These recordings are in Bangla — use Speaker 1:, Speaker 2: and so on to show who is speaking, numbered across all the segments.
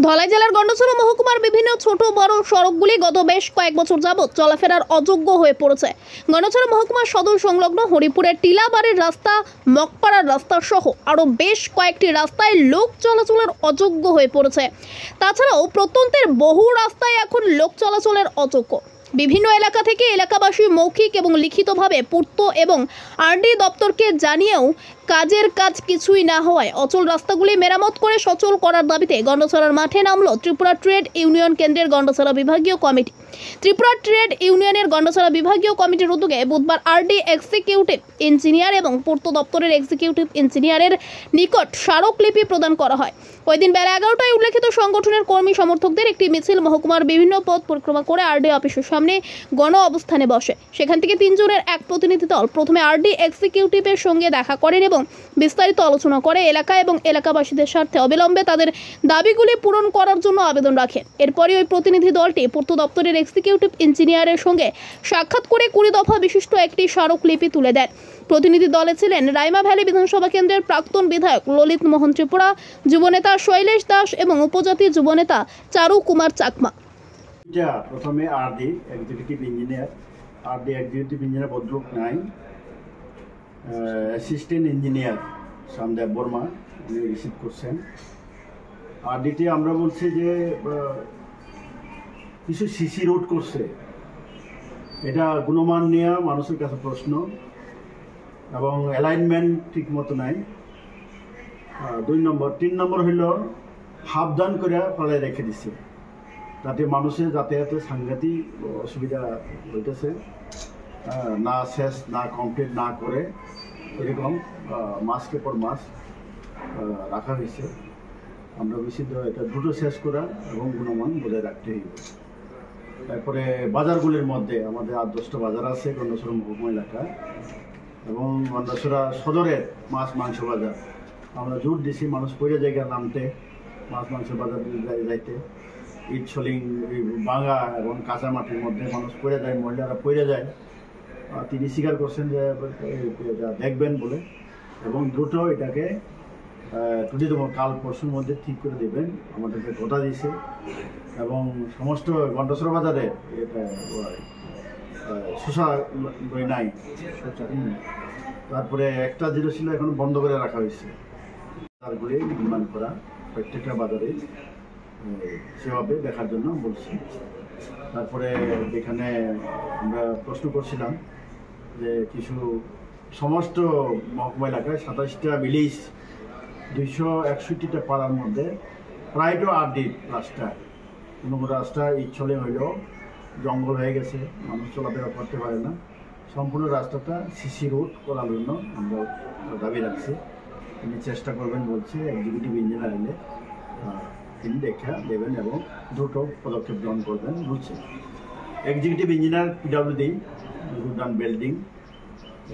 Speaker 1: ধলাই জেলার গন্ডছড়া মহকুমার বিভিন্ন ছোট বড় সড়কগুলি গত বেশ কয়েক বছর যাবৎ চলাফেরার অযোগ্য হয়ে পড়েছে। গন্ডছড়া মহকুমার সদর সংলগ্ন হরিপুরের টিলাবাড়ির রাস্তা, মগপাড়ার রাস্তা সহ আরও বেশ কয়েকটি রাস্তায় লোক চলাচলের অযোগ্য হয়ে পড়েছে। তাছাড়াও প্রত্যন্তের বহু রাস্তায় এখন লোক চলাচলের অযোগ্য। বিভিন্ন এলাকা থেকে এলাকাবাসী মৌখিক এবং লিখিতভাবে পূর্ত এবং আরডি দপ্তরকে জানিয়েও কাজের কাজ কিছুই না হওয়ায় অচল রাস্তাগুলি মেরামত করে সচল করার দাবিতে গন্ডছড়ার মাঠে নামল ত্রিপুরা ট্রেড ইউনিয়ন কেন্দ্রের গন্ডছড়া বিভাগীয় কমিটি। ত্রিপুরা ট্রেড ইউনিয়নের গন্ডছড়া বিভাগীয় কমিটির উদ্যোগে বুধবার আরডি এক্সিকিউটিভ ইঞ্জিনিয়ার এবং পূর্ত দপ্তরের এক্সিকিউটিভ ইঞ্জিনিয়ারের নিকট স্মারকলিপি প্রদান করা হয়। ওই দিন বেলা 11টায় উল্লেখিত সংগঠনের কর্মী সমর্থকদের একটি মিছিল মহকুমার বিভিন্ন পথ পরিক্রমা করে আরডি অফিসের সামনে গণ অবস্থানে বসে। সেখান থেকে 3 জনের এক প্রতিনিধি দল প্রথমে আরডি এক্সিকিউটিভের সঙ্গে দেখা করেন এবং বিস্তারিত আলোচনা করে এলাকা এবং এলাকাবাসীদের স্বার্থে অবিলম্বে তাদের দাবিগুলি পূরণ করার জন্য আবেদন রাখেন। এরপরই ওই প্রতিনিধি দলটি পূর্ত দপ্তরের এক্সিকিউটিভ ইঞ্জিনিয়ারের সঙ্গে সাক্ষাৎ করে 20 দফা বিশিষ্ট একটি স্মারকলিপি তুলে দেন। প্রতিনিধি দলে ছিলেন রাইমা ভ্যালি বিধানসভা কেন্দ্রের প্রাক্তন বিধায়ক ললিত মোহন ত্রিপুরা, যুবনেতা শৈলেশ দাস এবং উপজাতি যুবনেতা চারু কুমার চাকমা।
Speaker 2: প্রথমে আরডি এক্সিকিউটিভ ইঞ্জিনিয়ার ভদ্রলোক নাই, অ্যাসিস্ট্যান্ট ইঞ্জিনিয়ার শ্যামদেব বর্মা উনি রিসিভ করছেন। আরডিতে আমরা বলছি যে কিছু সিসি রোড করছে, এটা গুণমান নিয়ে মানুষের কাছে প্রশ্ন, এবং অ্যালাইনমেন্ট ঠিক মতো নাই। 2 নম্বর 3 নম্বর হইল হাফদান করে ফেলায় রেখে দিছে, তাতে মানুষের যাতায়াতে সাংঘাতিক অসুবিধা হইতেছে। না শেষ না কমপ্লিট না করে এরকম মাসকে পর মাস রাখা হয়েছে। আমরা বেশি এটা দ্রুত শেষ করা এবং গুণমান বজায় রাখতে হইব। তারপরে বাজারগুলির মধ্যে আমাদের 8-10টা বাজার আছে গন্ডছড়া মহকুমা এলাকায়, এবং গন্ডছড়া সদরের মাছ মাংস বাজার আমরা জোর দিছি মানুষ পড়ে জায়গায় নামতে, মাছ মাংস বাজার যাইতে। ইট ছলিং বাঙা এবং কাঁচা মাটির মধ্যে মানুষ পড়ে যায়, মহিলারা পড়ে যায়। তিনি স্বীকার করছেন যে দেখবেন বলে, এবং দ্রুত এটাকে কাল পরশুর মধ্যে ঠিক করে দেবেন আমাদেরকে কথা দিয়েছে। এবং সমস্ত গন্ডছড়া বাজারে এটা শোষা নাই, তারপরে একটা যেটা ছিল এখন বন্ধ করে রাখা হয়েছে। তারগুলি নির্মাণ করা প্রত্যেকটা বাজারে সেভাবে দেখার জন্য বলছি। তারপরে এখানে আমরা প্রশ্ন করছিলাম যে কিছু সমস্ত মহকুমা এলাকায় 27টা ভিলেজ 261টা পাড়ার মধ্যে প্রায়টা আরডির রাস্তা, কোনো রাস্তা ইচ্ছলে হইলেও জঙ্গল হয়ে গেছে, মানুষ চলাফেরা করতে পারে না। সম্পূর্ণ রাস্তাটা সিসি রোড করার জন্য আমরা দাবি রাখছি। তিনি চেষ্টা করবেন বলছে, এক্সিকিউটিভ ইঞ্জিনিয়ার এলে তিনি দেখা দেবেন এবং দ্রুত পদক্ষেপ গ্রহণ করবেন বলছে। Executive engineer PWD road and building,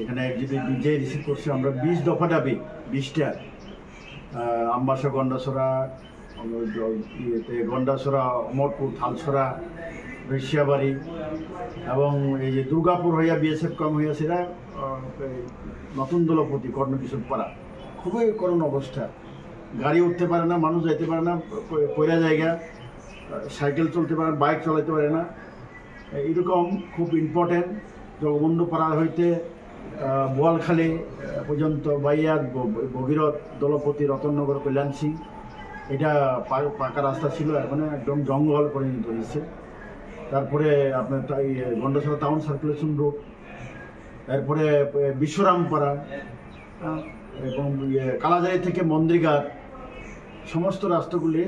Speaker 2: এখানে এক্সিকিউটিভ নিজে রিসিভ করছে। আমরা 20 দফা দাবি, 20টা আমবাসা, গন্ডাছড়া, গন্ডাছড়া, অমরপুর, থালছড়া, ঋষিয়াবাড়ি এবং এই যে দুর্গাপুর হইয়া বিএসএফ কম হইয়া সেটা নতুন দলপতি কর্ণকিশোর পাড়া, খুবই করুণ অবস্থা। গাড়ি উঠতে পারে না, মানুষ যাইতে পারে না, পয়লা জায়গা, সাইকেল চলতে পারে না, বাইক চালাতে পারে না। এরকম খুব ইম্পর্টেন্ট জগবন্ধু পাড়া হইতে বোয়ালখালী পর্যন্ত বাইয়ার ভগীরথ, দলপতি, রতননগর, কল্যাণ সিং, এটা পাকা রাস্তা ছিল, এখন একদম জঙ্গল পরিণত হয়েছে। তারপরে আপনার গন্ডছড়া টাউন সার্কুলেশন রোড, তারপরে বিশ্বরামপাড়া এবং কালাজারি থেকে মন্দিরঘাট, সমস্ত রাস্তাগুলি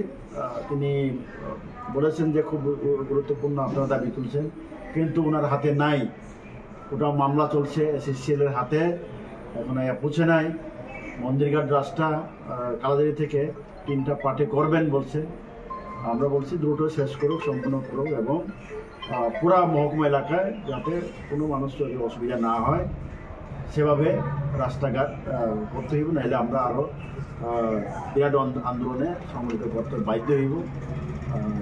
Speaker 2: তিনি বলেছেন যে খুব গুরুত্বপূর্ণ, আপনারা দাবি তুলছেন, কিন্তু ওনার হাতে নাই। ওটা মামলা চলছে এসএসসিএলের হাতে, এখন পৌঁছে নাই। মন্দিরঘাট রাস্তা কালাজারি থেকে 3টা পার্টে করবেন বলছে। আমরা বলছি দ্রুত শেষ করুক, সম্পূর্ণ করুক, এবং পুরা মহকুমা এলাকায় যাতে কোনো মানুষ যদি অসুবিধা না হয় সেভাবে রাস্তাঘাট করতে হইব, নাহলে আমরা আরও বিরাট আন্দোলনে সংগঠিত করতে বাধ্য হইব।